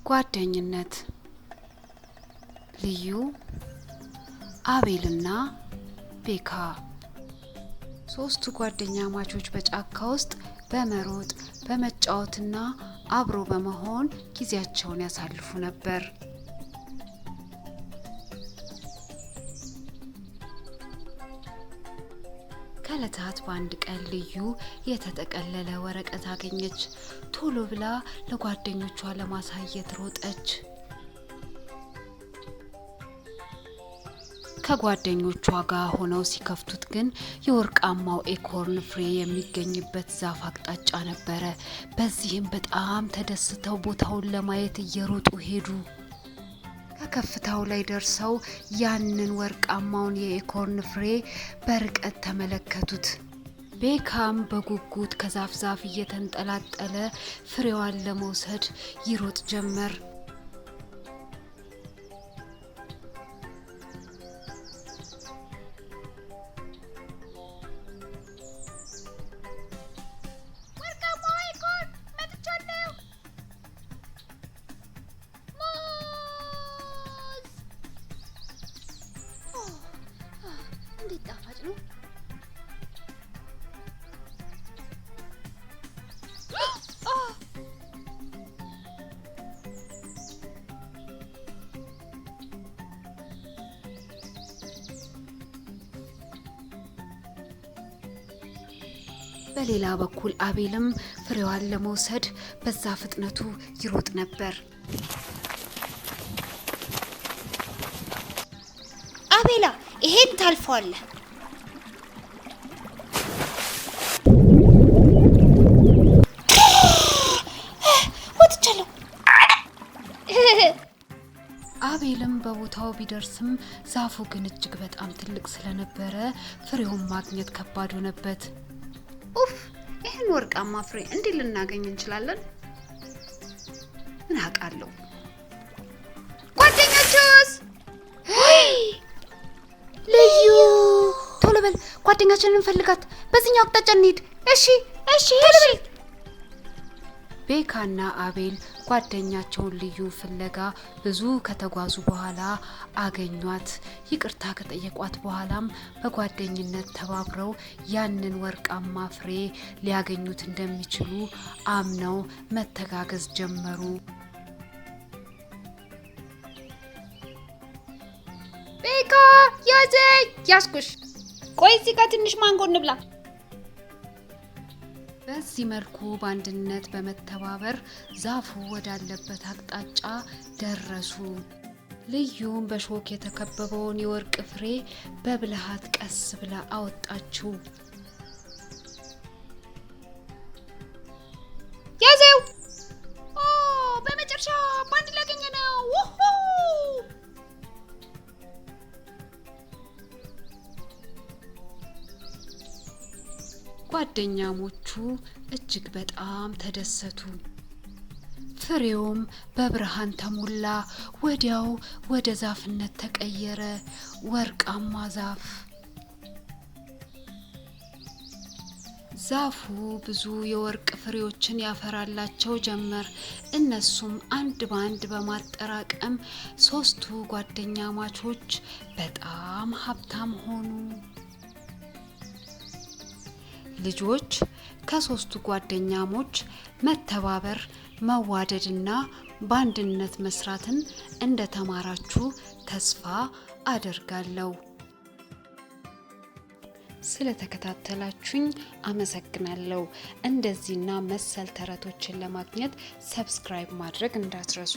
ጓደኝነት ልዩ አቤልና ቤካ ሶስቱ ጓደኛ ማቾች በጫካ ውስጥ በመሮጥ በመጫወትና አብሮ በመሆን ጊዜያቸውን ያሳልፉ ነበር። ከለታት በአንድ ቀን ልዩ የተጠቀለለ ወረቀት አገኘች። ቶሎ ብላ ለጓደኞቿ ለማሳየት ሮጠች። ከጓደኞቿ ጋር ሆነው ሲከፍቱት ግን የወርቃማው ኤኮርን ፍሬ የሚገኝበት ዛፍ አቅጣጫ ነበረ። በዚህም በጣም ተደስተው ቦታውን ለማየት እየሮጡ ሄዱ። ከከፍታው ላይ ደርሰው ያንን ወርቃማውን የኤኮርን ፍሬ በርቀት ተመለከቱት። ቤካም በጉጉት ከዛፍ ዛፍ እየተንጠላጠለ ፍሬዋን ለመውሰድ ይሮጥ ጀመር። እንዴት ጣፋጭ ነው! በሌላ በኩል አቤልም ፍሬዋን ለመውሰድ በዛ ፍጥነቱ ይሮጥ ነበር። አቤላ ይሄን ታልፈዋለህ። ወጥቻለሁ። አቤልም በቦታው ቢደርስም ዛፉ ግን እጅግ በጣም ትልቅ ስለነበረ ፍሬውን ማግኘት ከባድ ሆነበት። ኡፍ! ይሄን ወርቃማ ፍሬ እንዴት ልናገኝ እንችላለን? ምን አውቃለሁ። ጓደኞቹስ? ልዩ ቶሎ በል ጓደኛችንን እንፈልጋት። በዚህኛው አቅጣጫ እንሂድ። እሺ ቶሎ በል። ቤካና አቤል ጓደኛቸውን ልዩ ፍለጋ ብዙ ከተጓዙ በኋላ አገኟት። ይቅርታ ከጠየቋት በኋላም በጓደኝነት ተባብረው ያንን ወርቃማ ፍሬ ሊያገኙት እንደሚችሉ አምነው መተጋገዝ ጀመሩ። ቤካ ያዘኝ! ያስኩሽ። ቆይ እዚህ ጋር ትንሽ ማንጎ እንብላ። በዚህ መልኩ በአንድነት በመተባበር ዛፉ ወዳለበት አቅጣጫ ደረሱ። ልዩም በሾክ የተከበበውን የወርቅ ፍሬ በብልሃት ቀስ ብላ አወጣችው። ያዘው! በመጨረሻ ባንድ ላገኘ ነው። ጓደኛሞቹ እጅግ በጣም ተደሰቱ። ፍሬውም በብርሃን ተሞላ። ወዲያው ወደ ዛፍነት ተቀየረ። ወርቃማ ዛፍ። ዛፉ ብዙ የወርቅ ፍሬዎችን ያፈራላቸው ጀመር። እነሱም አንድ ባንድ በማጠራቀም ሶስቱ ጓደኛማቾች በጣም ሀብታም ሆኑ። ልጆች ከሶስቱ ጓደኛሞች መተባበር፣ መዋደድና በአንድነት መስራትን እንደተማራችሁ ተስፋ አደርጋለሁ። ስለተከታተላችሁኝ አመሰግናለሁ። እንደዚህና መሰል ተረቶችን ለማግኘት ሰብስክራይብ ማድረግ እንዳትረሱ።